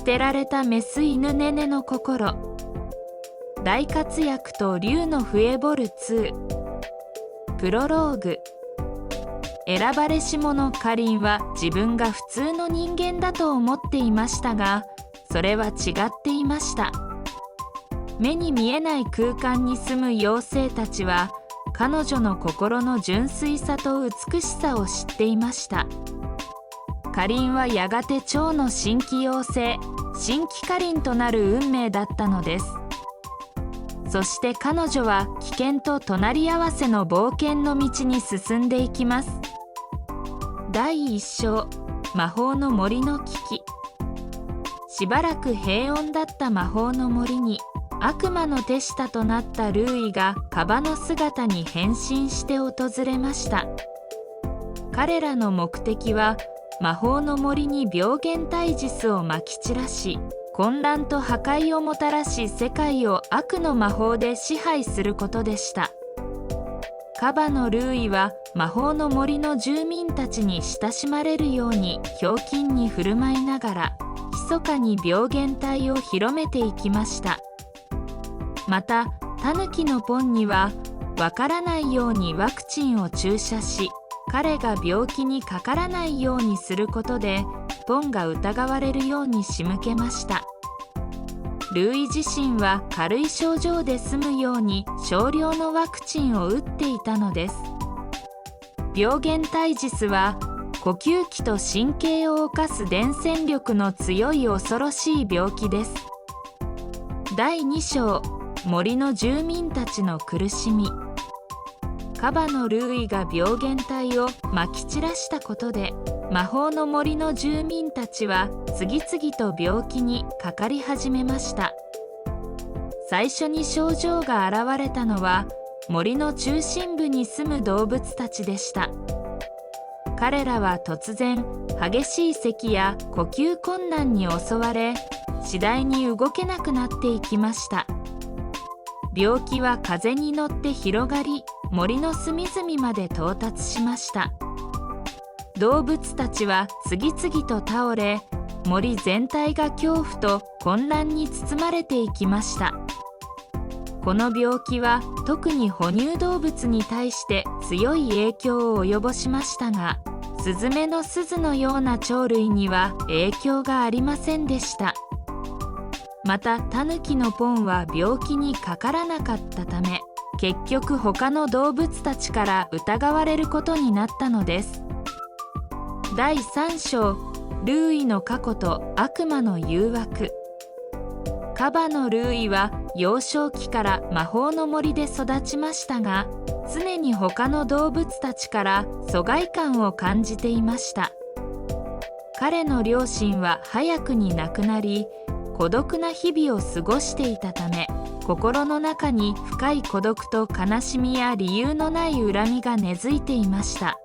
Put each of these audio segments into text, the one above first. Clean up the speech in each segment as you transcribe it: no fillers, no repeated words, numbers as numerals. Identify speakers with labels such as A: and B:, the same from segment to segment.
A: てられたメス犬ネネの心。大活躍と竜の笛ボル2。プロローグ。選ばれし者カリンは自分が普通の人間だと思っていましたが、それは違っていました。目に見えない空間に住む妖精たちは、彼女の心の純粋さと美しさを知っていました。カリンはやがて蝶の新規妖精、新規カリンとなる運命だったのです。そして彼女は危険と隣り合わせの冒険の道に進んでいきます。第1章、魔法の森の危機。しばらく平穏だった魔法の森に、悪魔の手下となったルーイがカバの姿に変身して訪れました。彼らの目的は、魔法の森に病原体ジスをまき散らし、混乱と破壊をもたらし世界を悪の魔法で支配することでした。カバのルーイは魔法の森の住民たちに親しまれるようにひょうきんに振る舞いながら、密かに病原体を広めていきました。また、タヌキのポンには、わからないようにワクチンを注射し、彼が病気にかからないようにすることで、ポンが疑われるように仕向けました。ルーイ自身は軽い症状で済むように少量のワクチンを打っていたのです。病原体ジスは、呼吸器と神経を侵す伝染力の強い恐ろしい病気です。第2章、森の住民たちの苦しみ。カバのルーイが病原体をまき散らしたことで、魔法の森の住民たちは次々と病気にかかり始めました。最初に症状が現れたのは、森の中心部に住む動物たちでした。彼らは突然、激しい咳や呼吸困難に襲われ、次第に動けなくなっていきました。病気は風に乗って広がり、森の隅々まで到達しました。動物たちは次々と倒れ、森全体が恐怖と混乱に包まれていきました。この病気は特に哺乳動物に対して強い影響を及ぼしましたが、スズメの鈴のような鳥類には影響がありませんでした。また、タヌキのポンは病気にかからなかったため、結局他の動物たちから疑われることになったのです。第3章、ルーイの過去と悪魔の誘惑。カバのルーイは幼少期から魔法の森で育ちましたが、常に他の動物たちから疎外感を感じていました。彼の両親は早くに亡くなり、孤独な日々を過ごしていたため、心の中に深い孤独と悲しみや理由のない恨みが根付いていました。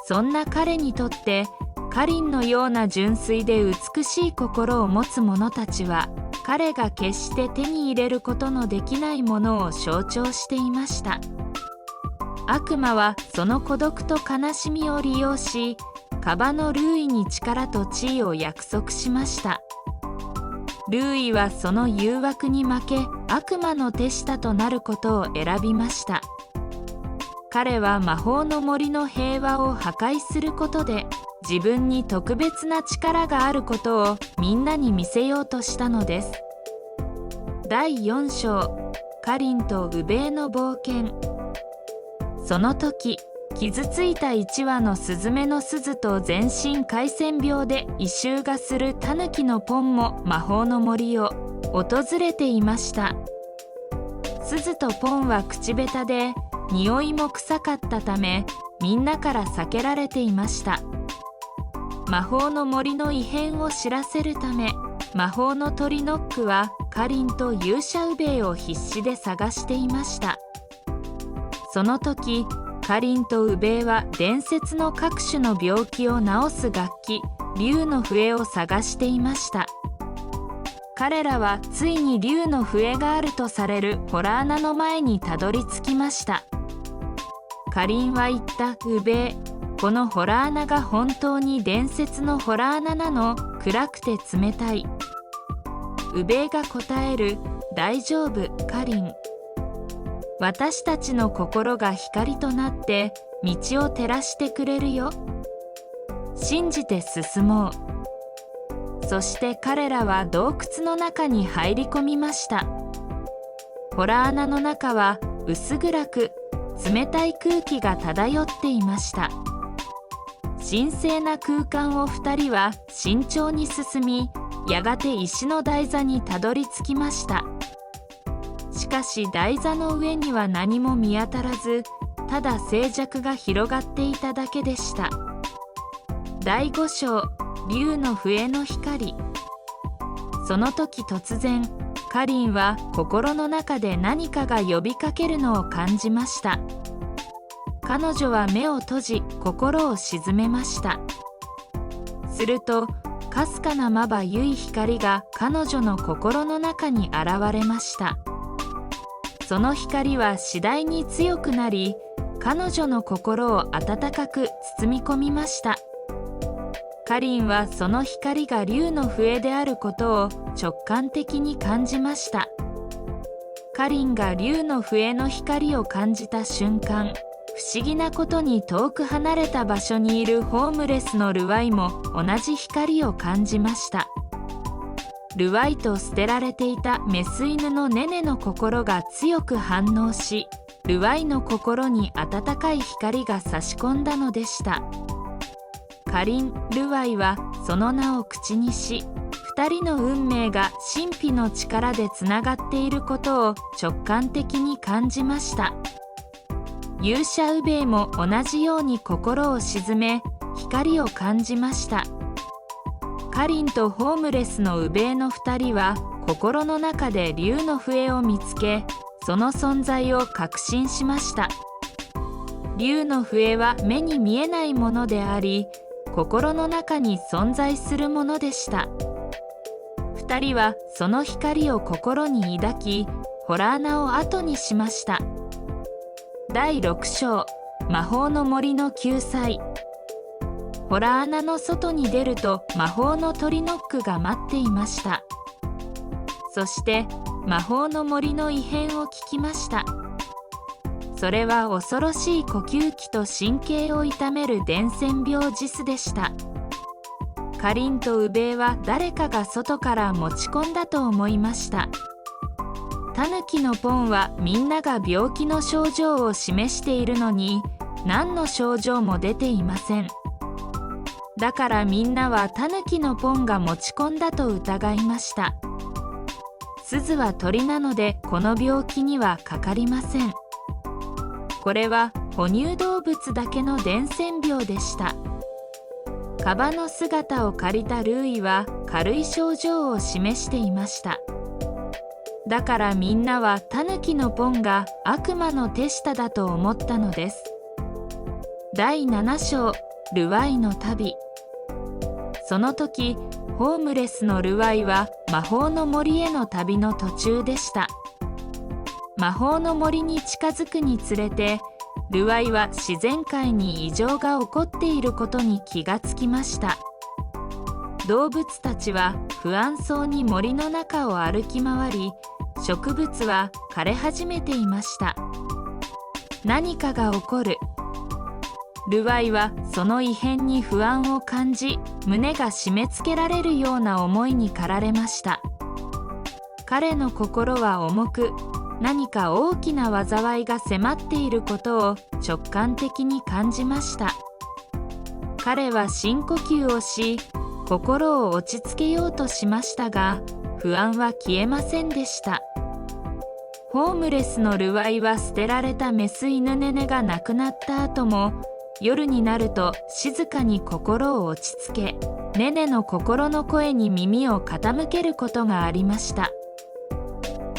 A: そんな彼にとって、カリンのような純粋で美しい心を持つ者たちは、彼が決して手に入れることのできないものを象徴していました。悪魔はその孤独と悲しみを利用し、カバのルーイに力と地位を約束しました。ルーイはその誘惑に負け、悪魔の手下となることを選びました。彼は魔法の森の平和を破壊することで、自分に特別な力があることをみんなに見せようとしたのです。第4章、カリンとウベイの冒険。その時、傷ついた1羽のスズメの鈴と全身回線病で異臭がするタヌキのポンも魔法の森を訪れていました。鈴とポンは口下手で、匂いも臭かったため、みんなから避けられていました。魔法の森の異変を知らせるため、魔法の鳥ノックはカリンと勇者ウベイを必死で探していました。その時、カリンとウベイは伝説の各種の病気を治す楽器、竜の笛を探していました。彼らはついに竜の笛があるとされる洞穴の前にたどり着きました。カリンは言った。ウベイ、この洞穴が本当に伝説の洞穴なの？暗くて冷たい。ウベイが答える。大丈夫、カリン。私たちの心が光となって道を照らしてくれるよ。信じて進もう。そして彼らは洞窟の中に入り込みました。洞穴の中は薄暗く、冷たい空気が漂っていました。神聖な空間を2人は慎重に進み、やがて石の台座にたどり着きました。しかし台座の上には何も見当たらず、ただ静寂が広がっていただけでした。第5章、竜の笛の光。その時突然、カリンは心の中で何かが呼びかけるのを感じました。彼女は目を閉じ、心を静めました。すると、かすかなまばゆい光が彼女の心の中に現れました。その光は次第に強くなり、彼女の心を温かく包み込みました。カリンはその光が竜の笛であることを直感的に感じました。カリンが竜の笛の光を感じた瞬間、不思議なことに遠く離れた場所にいるホームレスのルワイも同じ光を感じました。ルワイと捨てられていたメス犬のネネの心が強く反応し、ルワイの心に温かい光が差し込んだのでした。カリン・ルワイはその名を口にし、2人の運命が神秘の力でつながっていることを直感的に感じました。勇者ウベイも同じように心を鎮め、光を感じました。カリンとホームレスのウベイの2人は心の中で竜の笛を見つけ、その存在を確信しました。竜の笛は目に見えないものであり、心の中に存在するものでした。2人はその光を心に抱き、洞穴を後にしました。第6章、魔法の森の救済。洞穴の外に出ると魔法のトリノックが待っていました。そして魔法の森の異変を聞きました。それは恐ろしい呼吸器と神経を痛める伝染病ジスでした。カリンとウベイは誰かが外から持ち込んだと思いました。タヌキのポンはみんなが病気の症状を示しているのに、何の症状も出ていません。だからみんなはタヌキのポンが持ち込んだと疑いました。鈴は鳥なのでこの病気にはかかりません。これは哺乳動物だけの伝染病でした。カバの姿を借りたルーイは軽い症状を示していました。だからみんなはタヌキのポンが悪魔の手下だと思ったのです。第7章、ルワイの旅。その時、ホームレスのルワイは魔法の森への旅の途中でした。魔法の森に近づくにつれて、ルワイは自然界に異常が起こっていることに気がつきました。動物たちは不安そうに森の中を歩き回り、植物は枯れ始めていました。何かが起こる。ルワイはその異変に不安を感じ、胸が締め付けられるような思いに駆られました。彼の心は重く、何か大きな災いが迫っていることを直感的に感じました。彼は深呼吸をし、心を落ち着けようとしましたが、不安は消えませんでした。ホームレスのルワイは捨てられたメス犬ネネが亡くなった後も、夜になると静かに心を落ち着け、ネネの心の声に耳を傾けることがありました。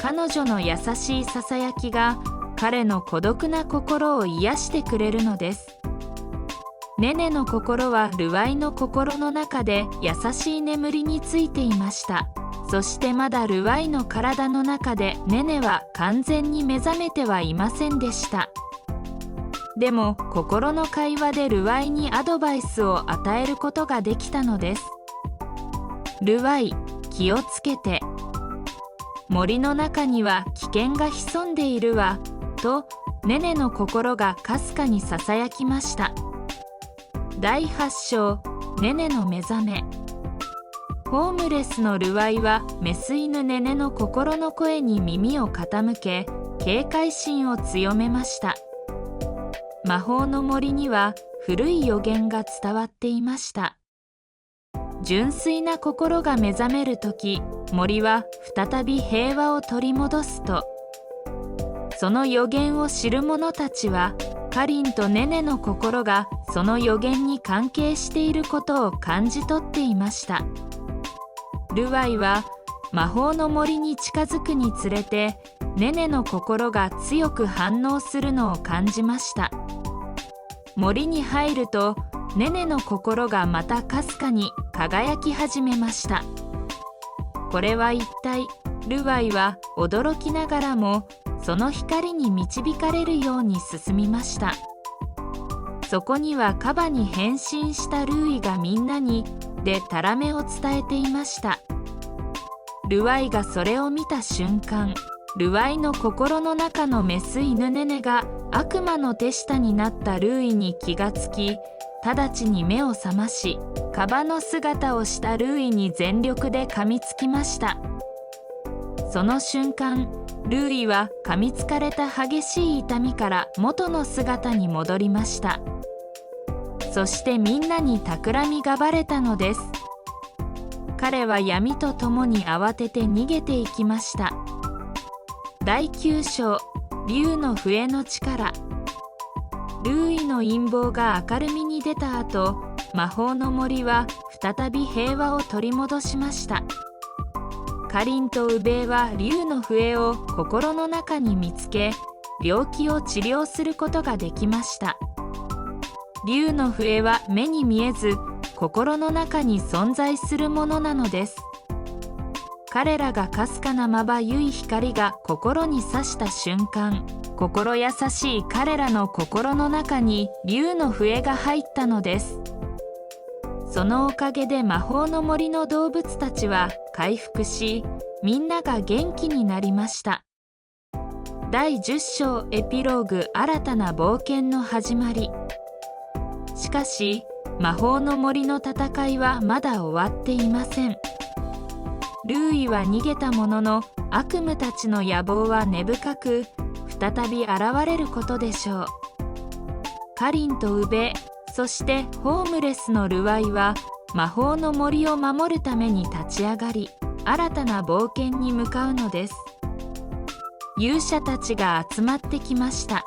A: 彼女の優しいささやきが彼の孤独な心を癒してくれるのです。ネネの心はルワイの心の中で優しい眠りについていました。そしてまだルワイの体の中でネネは完全に目覚めてはいませんでした。でも心の会話でルワイにアドバイスを与えることができたのです。ルワイ、気をつけて。森の中には危険が潜んでいるわ、とネネの心がかすかにささやきました。第8章、ネネの目覚め。ホームレスのルワイはメス犬ネネの心の声に耳を傾け、警戒心を強めました。魔法の森には古い予言が伝わっていました。純粋な心が目覚めるとき、森は再び平和を取り戻すと。その予言を知る者たちは、カリンとネネの心がその予言に関係していることを感じ取っていました。ルワイは魔法の森に近づくにつれて、ネネの心が強く反応するのを感じました。森に入ると、ネネの心がまたかすかに輝き始めました。これは一体、ルワイは驚きながらも、その光に導かれるように進みました。そこにはカバに変身したルーイがみんなに、でたらめを伝えていました。ルワイがそれを見た瞬間、ルワイの心の中のメス犬ネネが悪魔の手下になったルーイに気がつき、直ちに目を覚まし、カバの姿をしたルーイに全力で噛みつきました。その瞬間、ルーイは噛みつかれた激しい痛みから元の姿に戻りました。そしてみんなに企みがばれたのです。彼は闇とともに慌てて逃げていきました。第9章、竜の笛の力。ルーイの陰謀が明るみに出た後、魔法の森は再び平和を取り戻しました。カリンとウベイは竜の笛を心の中に見つけ、病気を治療することができました。竜の笛は目に見えず、心の中に存在するものなのです。彼らがかすかなまばゆい光が心に差した瞬間、心優しい彼らの心の中に竜の笛が入ったのです。そのおかげで魔法の森の動物たちは回復し、みんなが元気になりました。第10章エピローグ、新たな冒険の始まり。しかし、魔法の森の戦いはまだ終わっていません。ルーイは逃げたものの、悪夢たちの野望は根深く、再び現れることでしょう。カリンとウベ、そしてホームレスのルワイは、魔法の森を守るために立ち上がり、新たな冒険に向かうのです。勇者たちが集まってきました。